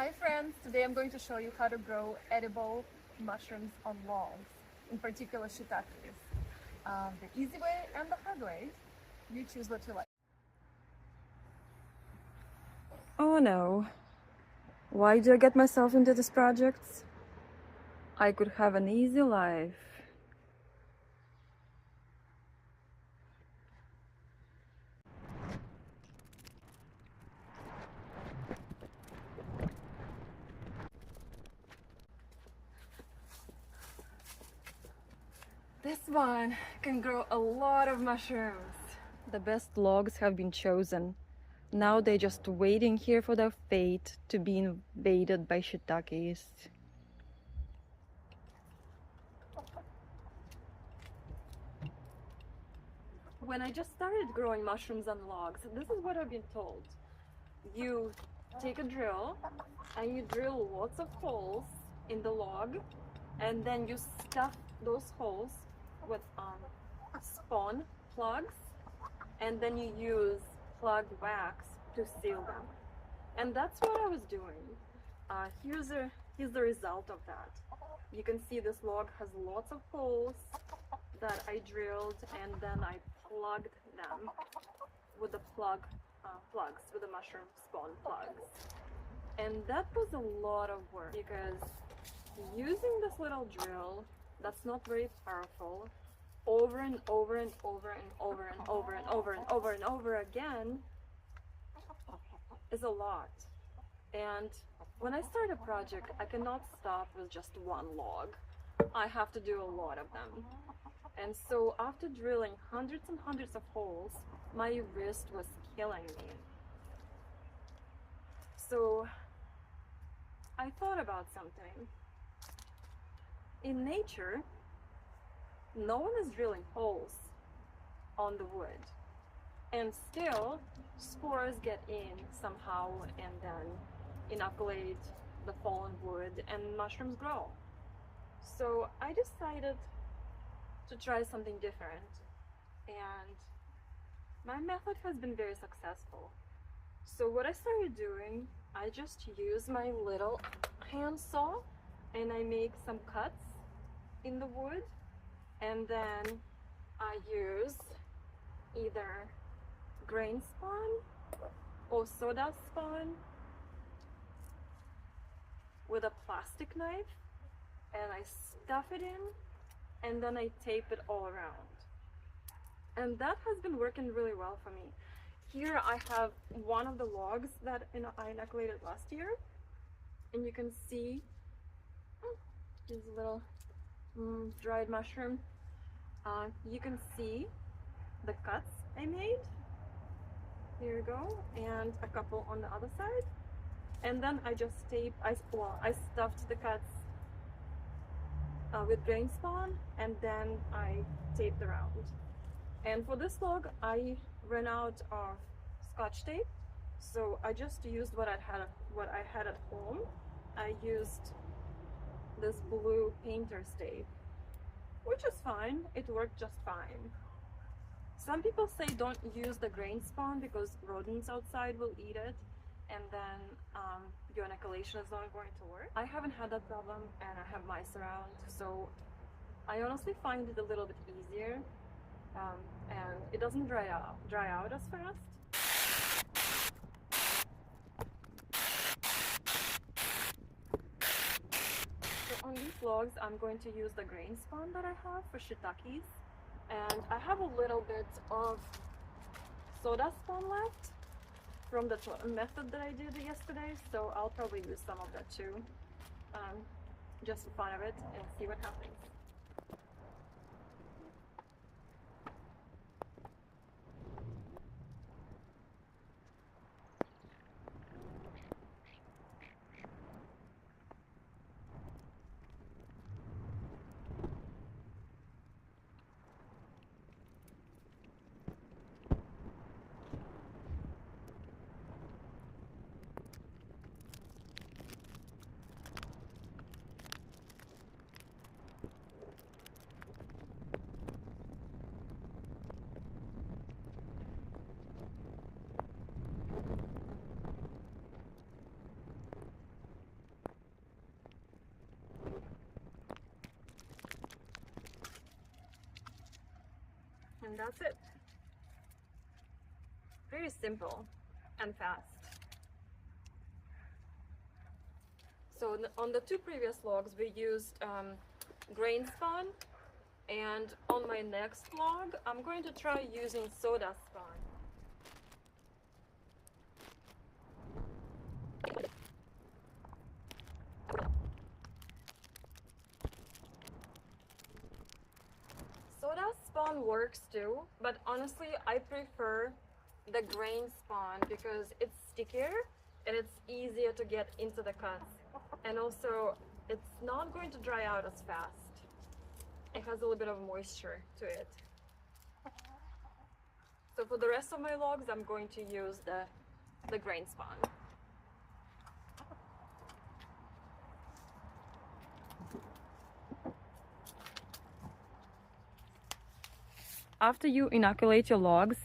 Hi friends, today I'm going to show you how to grow edible mushrooms on logs, in particular shiitakes. The easy way and the hard way, you choose what you like. Oh no, why do I get myself into this project? I could have an easy life. This one can grow a lot of mushrooms. The best logs have been chosen. Now they're just waiting here for their fate to be invaded by shiitakes. When I just started growing mushrooms on logs, this is what I've been told. You take a drill and you drill lots of holes in the log, and then you stuff those holes with spawn plugs, and then you use plug wax to seal them. And that's what I was doing. Here's the result of that. You can see this log has lots of holes that I drilled, and then I plugged them with the plugs, with the mushroom spawn plugs. And that was a lot of work because using this little drill that's not very powerful over and over and over and over and over and over and over and over again is a lot. And when I start a project, I cannot stop with just one log. I have to do a lot of them. And so after drilling hundreds and hundreds of holes, my wrist was killing me. So I thought about something. In nature, no one is drilling holes on the wood. And still, spores get in somehow and then inoculate the fallen wood and mushrooms grow. So I decided to try something different, and my method has been very successful. So what I started doing, I just use my little handsaw and I make some cuts in the wood, and then I use either grain spawn or soda spawn with a plastic knife, and I stuff it in, and then I tape it all around. And that has been working really well for me. Here I have one of the logs that I inoculated last year, and you can see this little dried mushroom. You can see the cuts I made. Here you go, and a couple on the other side. And then I just I stuffed the cuts with grain spawn, and then I taped around. And for this log, I ran out of Scotch tape, so I just used what I had at home. I used this blue painter's tape, which is fine. It worked just fine. Some people say don't use the grain spawn because rodents outside will eat it, and then your inoculation is not going to work. I haven't had that problem, and I have mice around, so I honestly find it a little bit easier, and it doesn't dry out as fast. So on these logs, I'm going to use the grain spawn that I have for shiitakes, and I have a little bit of soda spawn left from the method that I did yesterday, so I'll probably use some of that too, just for fun of it, and see what happens. And that's it. Very simple and fast. So on the two previous logs we used grain spawn, and on my next log I'm going to try using soda spawn. Soda spawn works too, but honestly I prefer the grain spawn because it's stickier and it's easier to get into the cuts, and also it's not going to dry out as fast. It has a little bit of moisture to it. So for the rest of my logs I'm going to use the grain spawn. After you inoculate your logs,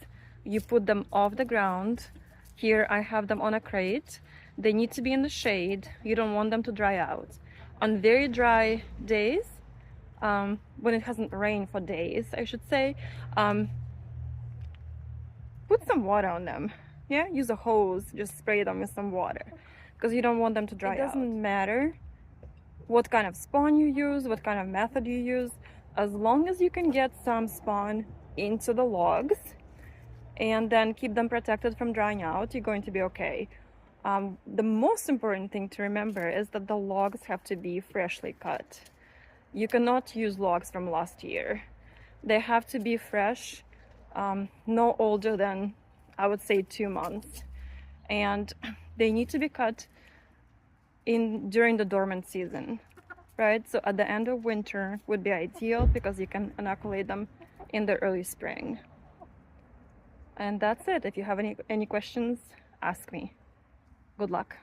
you put them off the ground. Here I have them on a crate. They need to be in the shade. You don't want them to dry out. On very dry days, when it hasn't rained for days, I should say, put some water on them. Yeah, use a hose, just spray them with some water because you don't want them to dry out. It doesn't matter what kind of spawn you use, what kind of method you use, as long as you can get some spawn into the logs and then keep them protected from drying out, you're going to be okay. The most important thing to remember is that the logs have to be freshly cut. You cannot use logs from last year. They have to be fresh, no older than, I would say, 2 months. And they need to be cut during the dormant season, right? So at the end of winter would be ideal because you can inoculate them in the early spring. And that's it. If you have any questions, ask me. Good luck.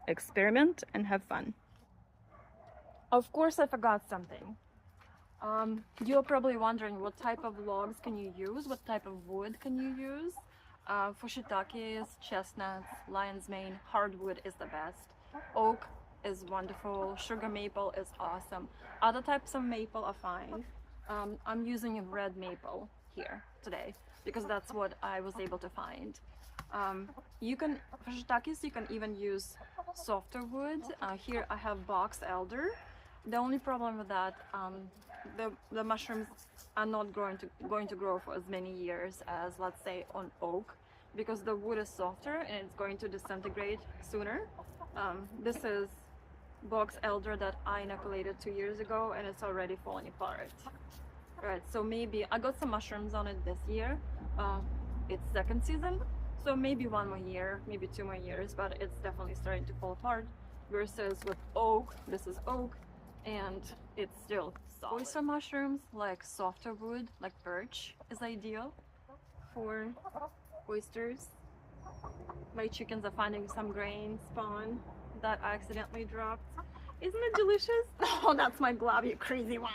Experiment and have fun. Of course, I forgot something. You're probably wondering what type of logs can you use, what type of wood can you use. For shiitakes, chestnuts, lion's mane, hardwood is the best. Oak is wonderful, sugar maple is awesome. Other types of maple are fine. I'm using red maple here today because that's what I was able to find. For shiitakes you can even use softer wood. Here I have box elder. The only problem with that, the mushrooms are not going to grow for as many years as, let's say, on oak, because the wood is softer and it's going to disintegrate sooner. This is box elder that I inoculated 2 years ago and it's already falling apart. Right, so maybe I got some mushrooms on it this year. It's second season, so maybe 1 more year, maybe 2 more years, but it's definitely starting to fall apart. Versus with oak, this is oak, and it's still solid. Oyster mushrooms, like softer wood, like birch, is ideal for oysters. My chickens are finding some grain spawn that I accidentally dropped. Isn't it delicious? Oh, that's my glob, you crazy one.